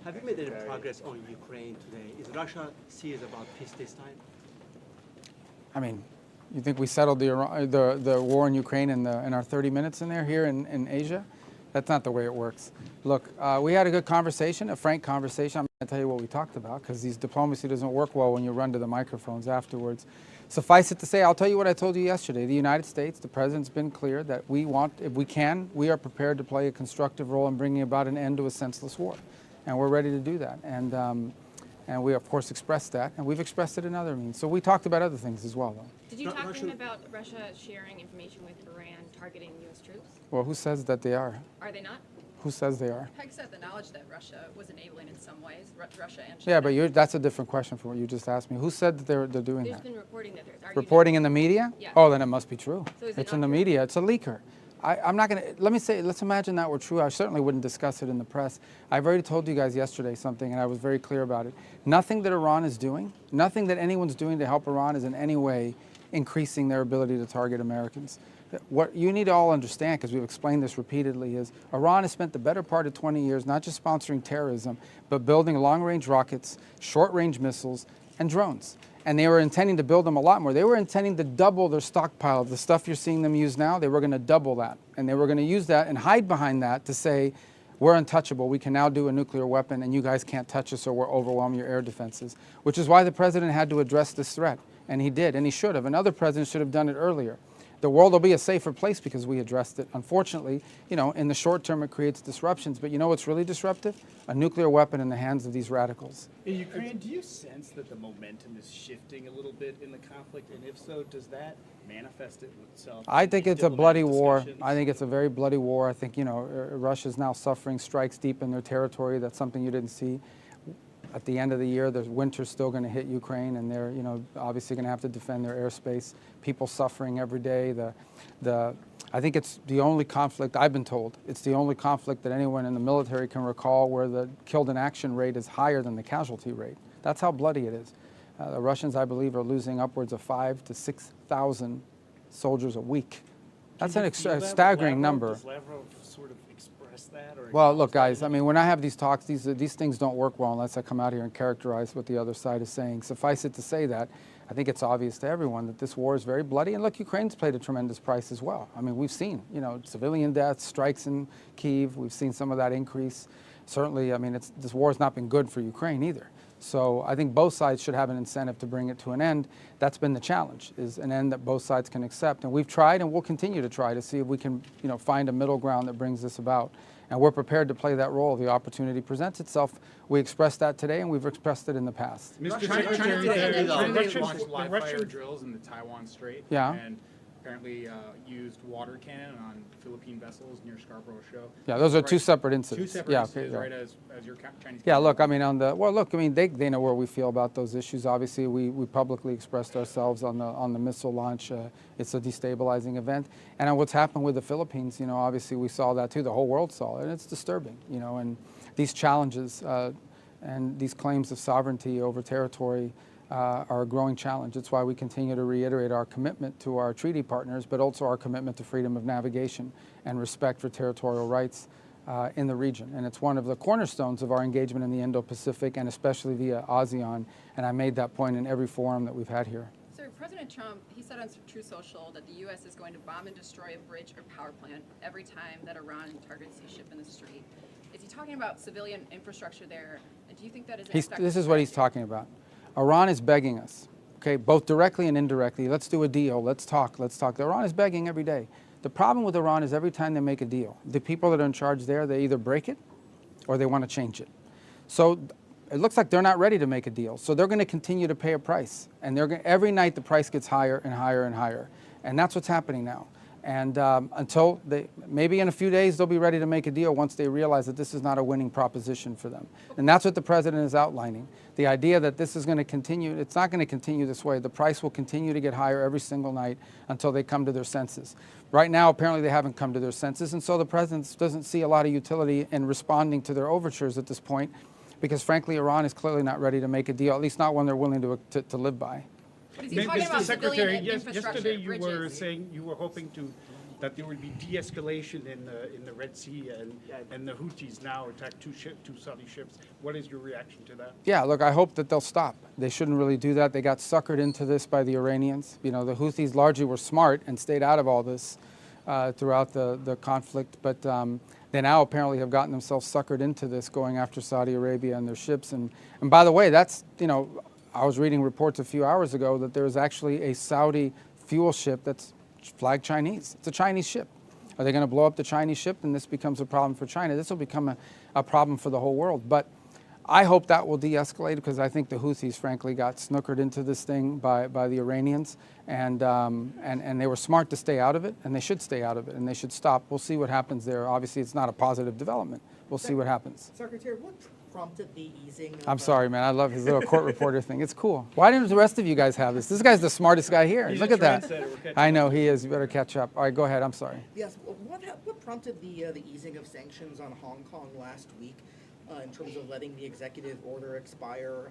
Have you made any progress on Ukraine today? Is Russia serious about peace this time? I mean, you think we settled the war in Ukraine in our 30 minutes in there here in Asia? That's not the way it works. Look, we had a good conversation, a frank conversation. I'm going to tell you what we talked about because these diplomacy doesn't work well when you run to the microphones afterwards. Suffice it to say, I'll tell you what I told you yesterday. The United States, the President's been clear that we want, if we can, we are prepared to play a constructive role in bringing about an end to a senseless war. And we're ready to do that. And we, of course, expressed that, and we've expressed it in other means. So we talked about other things as well, though. Did you talk to him about Russia sharing information with Iran targeting U.S. troops? Well, who says that they are? Are they not? Who says they are? Peg said the knowledge that Russia was enabling in some ways, Russia and China. Yeah, but that's a different question from what you just asked me. Who said that they're doing There's that? been reporting that there's Reporting in the media? Yeah. Oh, then it must be true. So is it It's not in the true? media. It's a leaker. I'm not going to, let's imagine that were true. I certainly wouldn't discuss it in the press. I've already told you guys yesterday something, and I was very clear about it. Nothing that Iran is doing, nothing that anyone's doing to help Iran is in any way increasing their ability to target Americans. What you need to all understand, because we've explained this repeatedly, is Iran has spent the better part of 20 years not just sponsoring terrorism, but building long-range rockets, short-range missiles, and drones. And they were intending to build them a lot more. They were intending to double their stockpile of the stuff you're seeing them use now. They were going to double that. And they were going to use that and hide behind that to say, we're untouchable. We can now do a nuclear weapon, and you guys can't touch us or we'll overwhelm your air defenses, which is why the president had to address this threat. And he did, and he should have. And other presidents should have done it earlier. The world will be a safer place because we addressed it. Unfortunately, you know, in the short term, it creates disruptions. But you know what's really disruptive? A nuclear weapon in the hands of these radicals. In Ukraine, do you sense that the momentum is shifting a little bit in the conflict? And if so, does that manifest itself? I think in it's a bloody diplomatic war. discussions? I think it's a very bloody war. I think, you know, Russia's now suffering strikes deep in their territory. That's something you didn't see. At the end of the year, the winter's still going to hit Ukraine, and they're, you know, obviously going to have to defend their airspace. People suffering every day. I think it's the only conflict, I've been told, it's the only conflict that anyone in the military can recall where the killed in action rate is higher than the casualty rate. That's how bloody it is. The Russians, I believe, are losing upwards of 5,000 to 6,000 soldiers a week. That's a staggering number. Does Lavrov sort of express that? Or Well, look, guys, I mean, when I have these talks, these things don't work well unless I come out here and characterize what the other side is saying. Suffice it to say that I think it's obvious to everyone that this war is very bloody. And look, Ukraine's paid a tremendous price as well. I mean, we've seen, you know, civilian deaths, strikes in Kyiv. We've seen some of that increase. Certainly, I mean, this war has not been good for Ukraine either. So I think both sides should have an incentive to bring it to an end. That's been the challenge, is an end that both sides can accept. And we've tried and we'll continue to try to see if we can, you know, find a middle ground that brings this about. And we're prepared to play that role if the opportunity presents itself. We expressed that today and we've expressed it in the past. Mr. China Secretary, launched live fire drills in the Taiwan Strait. Yeah. And apparently used water cannon on Philippine vessels near Scarborough Shoal. Yeah, those are two separate incidents. Two separate Yeah, incidents, okay, right, as your Chinese. Yeah, look, I mean, they know where we feel about those issues. Obviously, we publicly expressed ourselves on the missile launch. It's a destabilizing event. And on what's happened with the Philippines, you know, obviously we saw that too. The whole world saw it, and it's disturbing, you know, and these challenges and these claims of sovereignty over territory are a growing challenge. That's why we continue to reiterate our commitment to our treaty partners, but also our commitment to freedom of navigation and respect for territorial rights in the region. And it's one of the cornerstones of our engagement in the Indo-Pacific, and especially via ASEAN. And I made that point in every forum that we've had here. Sir, President Trump, he said on True Social that the U.S. is going to bomb and destroy a bridge or power plant every time that Iran targets a ship in the Strait. Is he talking about civilian infrastructure there? And do you think that is an effective This is what he's strategy? talking about. Iran is begging us, okay, both directly and indirectly. Let's do a deal. Let's talk. Let's talk. Iran is begging every day. The problem with Iran is every time they make a deal, the people that are in charge there, they either break it or they want to change it. So it looks like they're not ready to make a deal. So they're going to continue to pay a price. And every night the price gets higher and higher and higher. And that's what's happening now. And until maybe in a few days, they'll be ready to make a deal once they realize that this is not a winning proposition for them. And that's what the president is outlining. The idea that this is going to continue, it's not going to continue this way. The price will continue to get higher every single night until they come to their senses. Right now, apparently they haven't come to their senses. And so the president doesn't see a lot of utility in responding to their overtures at this point, because frankly, Iran is clearly not ready to make a deal, at least not one they're willing to live by. But is he talking Mr. about Secretary, civilian infrastructure, yesterday you were bridges? saying you were hoping to that there would be de-escalation in the Red Sea and the Houthis now attack two Saudi ships. What is your reaction to that? Yeah, look, I hope that they'll stop. They shouldn't really do that. They got suckered into this by the Iranians. You know, the Houthis largely were smart and stayed out of all this throughout the conflict, but they now apparently have gotten themselves suckered into this, going after Saudi Arabia and their ships. And by the way, that's, you know, I was reading reports a few hours ago that there's actually a Saudi fuel ship that's flagged Chinese. It's a Chinese ship. Are they going to blow up the Chinese ship? Then this becomes a problem for China. This will become a problem for the whole world. But I hope that will de-escalate, because I think the Houthis, frankly, got snookered into this thing by the Iranians, and they were smart to stay out of it, and they should stay out of it, and they should stop. We'll see what happens there. Obviously, it's not a positive development. We'll see what happens. Secretary, what prompted the easing of... I'm sorry, man. I love his little court reporter thing. It's cool. Why didn't the rest of you guys have this? This guy's the smartest guy here. He's Look a at that. trendsetter. We're catching I know up. he is. You better catch up. All right, go ahead. I'm sorry. Yes, what prompted the easing of sanctions on Hong Kong last week in terms of letting the executive order expire?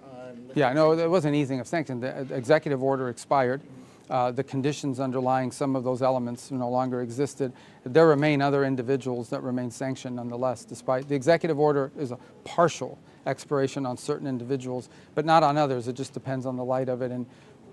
Yeah, no, there wasn't easing of sanctions. The executive order expired. The conditions underlying some of those elements no longer existed. There remain other individuals that remain sanctioned nonetheless, despite the executive order is a partial expiration on certain individuals, but not on others. It just depends on the light of it. And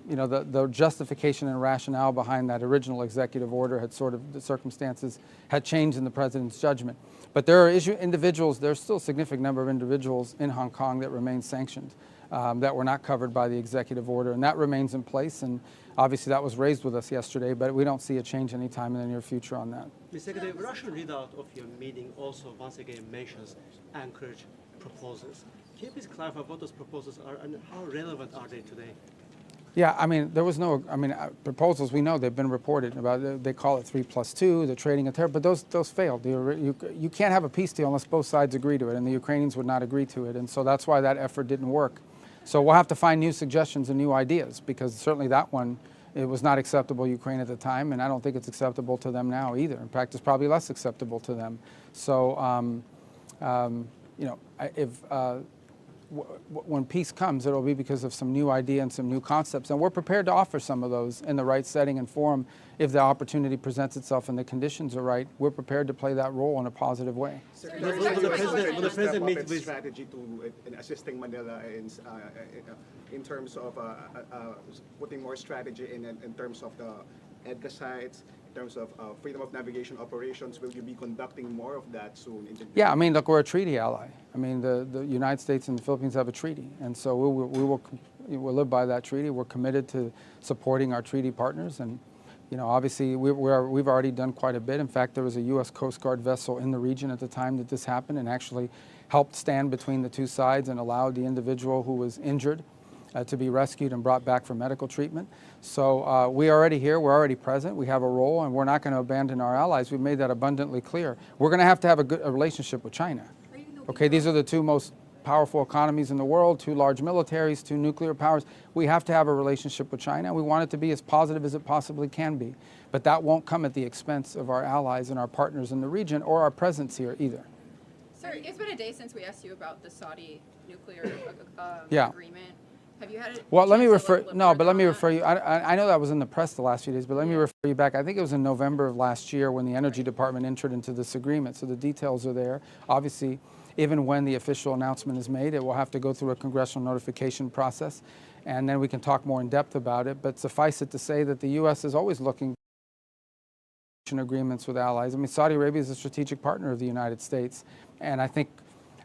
you know, the justification and rationale behind that original executive order had sort of, the circumstances had changed in the president's judgment. But there are individuals, there's still a significant number of individuals in Hong Kong that remain sanctioned, that were not covered by the executive order, and that remains in place. And obviously that was raised with us yesterday, but we don't see a change anytime in the near future on that. Mr. Secretary, Russian readout of your meeting also once again mentions Anchorage proposals. Can you please clarify what those proposals are and how relevant are they today? Yeah, I mean, there was no, proposals, we know they've been reported about, they call it 3+2, the trading of terror, but those failed. You can't have a peace deal unless both sides agree to it, and the Ukrainians would not agree to it, and so that's why that effort didn't work. So we'll have to find new suggestions and new ideas, because certainly that one, it was not acceptable to Ukraine at the time, and I don't think it's acceptable to them now either. In fact, it's probably less acceptable to them. So, you know, when peace comes, it'll be because of some new idea and some new concepts, and we're prepared to offer some of those in the right setting and forum if the opportunity presents itself and the conditions are right. We're prepared to play that role in a positive way. Will the president meet with strategy in assisting Manila in terms of putting more strategy in terms of the EDCA sites, in terms of freedom of navigation operations? Will you be conducting more of that soon? Yeah, I mean, look, we're a treaty ally. I mean, the United States and the Philippines have a treaty, and so we'll live by that treaty. We're committed to supporting our treaty partners, and you know, obviously we've already done quite a bit. In fact, there was a U.S. Coast Guard vessel in the region at the time that this happened, and actually helped stand between the two sides and allowed the individual who was injured to be rescued and brought back for medical treatment. So we're already here, we're already present, we have a role, and we're not going to abandon our allies. We've made that abundantly clear. We're going to have a good relationship with China. Okay, these are the two most powerful economies in the world, two large militaries, two nuclear powers. We have to have a relationship with China. We want it to be as positive as it possibly can be. But that won't come at the expense of our allies and our partners in the region or our presence here either. Sir, it's been a day since we asked you about the Saudi nuclear Yeah. agreement. Have you had Well, let me chance to refer, look no, but let me further on refer you, I know that was in the press the last few days, but let me refer you back. I think it was in November of last year when the Energy Department entered into this agreement, so the details are there. Obviously, even when the official announcement is made, it will have to go through a congressional notification process, and then we can talk more in depth about it. But suffice it to say that the U.S. is always looking for agreements with allies. I mean, Saudi Arabia is a strategic partner of the United States, and I think,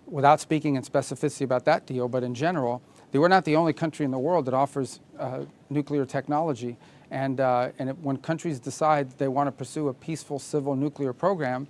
without speaking in specificity about that deal, but in general, we're not the only country in the world that offers nuclear technology. And when countries decide they want to pursue a peaceful civil nuclear program,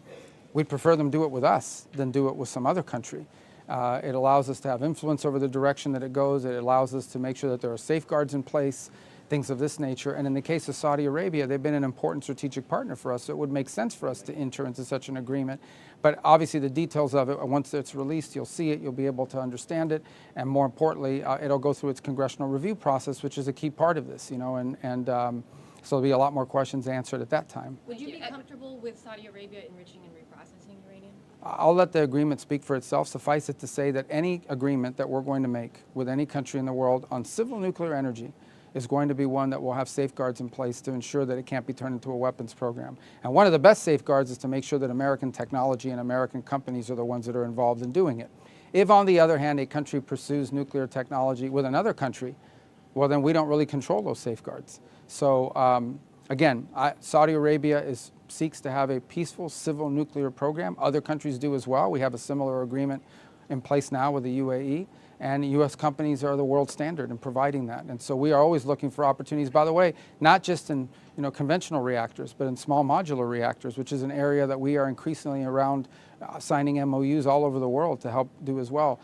we'd prefer them do it with us than do it with some other country. It allows us to have influence over the direction that it goes. It allows us to make sure that there are safeguards in place, things of this nature. And in the case of Saudi Arabia, they've been an important strategic partner for us, so it would make sense for us to enter into such an agreement. But obviously the details of it, once it's released, you'll see it, you'll be able to understand it, and more importantly, it'll go through its congressional review process, which is a key part of this, you know, and so there'll be a lot more questions answered at that time. Would you be comfortable with Saudi Arabia enriching and reprocessing uranium? I'll let the agreement speak for itself. Suffice it to say that any agreement that we're going to make with any country in the world on civil nuclear energy is going to be one that will have safeguards in place to ensure that it can't be turned into a weapons program. And one of the best safeguards is to make sure that American technology and American companies are the ones that are involved in doing it. If, on the other hand, a country pursues nuclear technology with another country, well, then we don't really control those safeguards. So, again, Saudi Arabia seeks to have a peaceful civil nuclear program. Other countries do as well. We have a similar agreement in place now with the UAE, and U.S. companies are the world standard in providing that. And so we are always looking for opportunities, by the way, not just in conventional reactors, but in small modular reactors, which is an area that we are increasingly around signing MOUs all over the world to help do as well.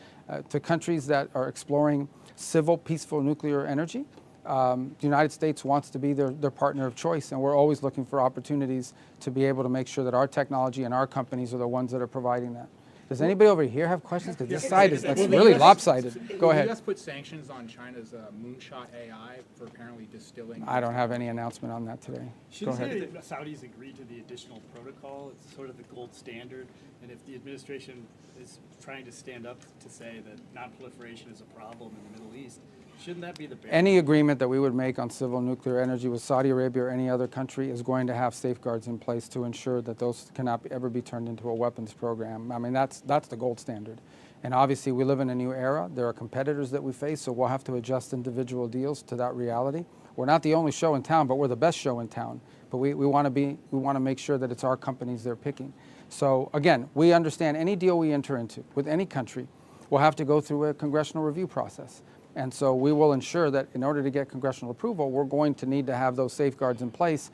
To countries that are exploring civil, peaceful nuclear energy, the United States wants to be their partner of choice, and we're always looking for opportunities to be able to make sure that our technology and our companies are the ones that are providing that. Does anybody over here have questions? Because this side is really lopsided. Go ahead. The U.S. put sanctions on China's Moonshot AI for apparently distilling. I don't have any announcement on that today. Go Shouldn't ahead. the Saudis agree to the additional protocol? It's sort of the gold standard. And if the administration is trying to stand up to say that non-proliferation is a problem in the Middle East, shouldn't that be the barrier? Any agreement that we would make on civil nuclear energy with Saudi Arabia or any other country is going to have safeguards in place to ensure that those cannot ever be turned into a weapons program. I mean, that's the gold standard. And obviously, we live in a new era. There are competitors that we face, so we'll have to adjust individual deals to that reality. We're not the only show in town, but we're the best show in town. But we want to make sure that it's our companies they're picking. So again, we understand any deal we enter into with any country will have to go through a congressional review process. And so we will ensure that in order to get congressional approval, we're going to need to have those safeguards in place,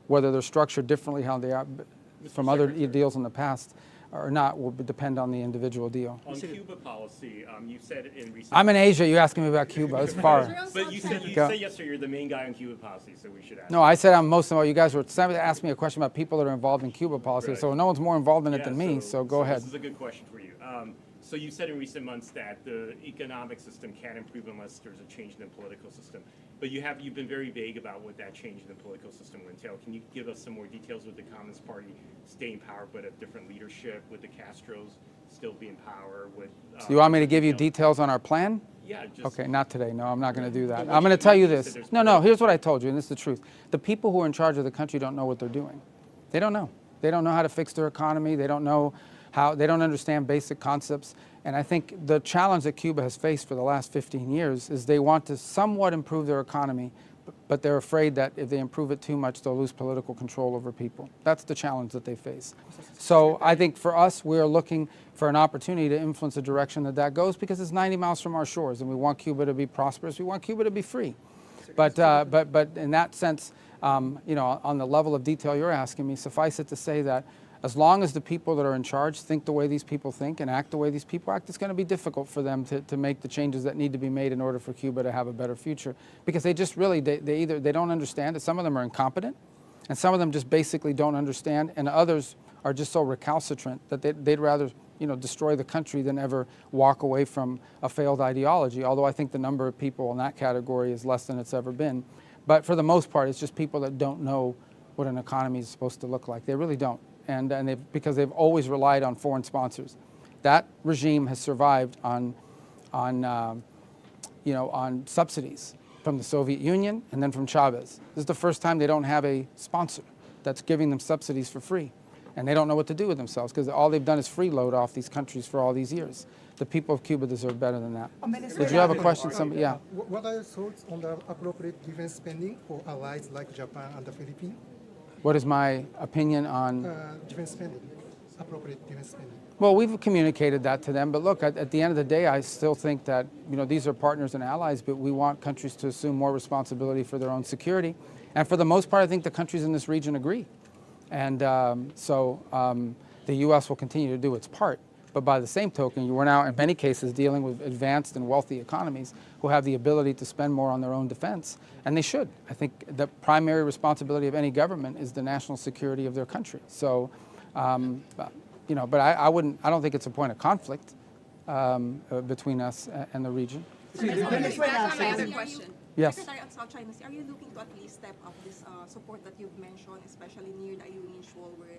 whether they're structured differently how they are from other deals in the past or not will depend on the individual deal. On Cuba policy, you said in recent... I'm in Asia. You're asking me about Cuba. It's far. But you said yesterday you're the main guy on Cuba policy, so we should ask. No, I said I'm most of all. You guys were asking me a question about people that are involved in Cuba policy, Right. so no one's more involved in it than me, so go ahead. This is a good question for you. So you said in recent months that the economic system can't improve unless there's a change in the political system. But you've been very vague about what that change in the political system would entail. Can you give us some more details with the Communist Party staying in power but a different leadership, with the Castros still be in power? With So you want me to give you details on our plan? Yeah. Just, Okay, not today. No, I'm not going to do that. I'm going to tell you this. No, here's what I told you, and this is the truth. The people who are in charge of the country don't know what they're doing. They don't know. They don't know how to fix their economy. They don't know they don't understand basic concepts. And I think the challenge that Cuba has faced for the last 15 years is they want to somewhat improve their economy, but they're afraid that if they improve it too much, they'll lose political control over people. That's the challenge that they face. So I think for us, we're looking for an opportunity to influence the direction that goes, because it's 90 miles from our shores, and we want Cuba to be prosperous. We want Cuba to be free. But in that sense, on the level of detail you're asking me, suffice it to say that as long as the people that are in charge think the way these people think and act the way these people act, it's going to be difficult for them to make the changes that need to be made in order for Cuba to have a better future. Because they just really, they don't understand it. Some of them are incompetent, and some of them just basically don't understand, and others are just so recalcitrant that they'd rather destroy the country than ever walk away from a failed ideology, although I think the number of people in that category is less than it's ever been. But for the most part, it's just people that don't know what an economy is supposed to look like. They really don't. And because they've always relied on foreign sponsors. That regime has survived on subsidies from the Soviet Union and then from Chavez. This is the first time they don't have a sponsor that's giving them subsidies for free. And they don't know what to do with themselves because all they've done is freeload off these countries for all these years. The people of Cuba deserve better than that. Did you have a question? Somebody? Yeah. What are your thoughts on the appropriate defense spending for allies like Japan and the Philippines? What is my opinion on defense spending, appropriate defense spending? Well, we've communicated that to them, but look, at the end of the day, I still think that these are partners and allies, but we want countries to assume more responsibility for their own security. And for the most part, I think the countries in this region agree. And so the U.S. will continue to do its part. But by the same token, we're now, in many cases, dealing with advanced and wealthy economies who have the ability to spend more on their own defense, and they should. I think the primary responsibility of any government is the national security of their country. So, but I don't think it's a point of conflict between us and the region. That's my other question. Yes. Secretary of South China Sea, are you looking to at least step up this support that you've mentioned, especially near the Ionian Shoal, where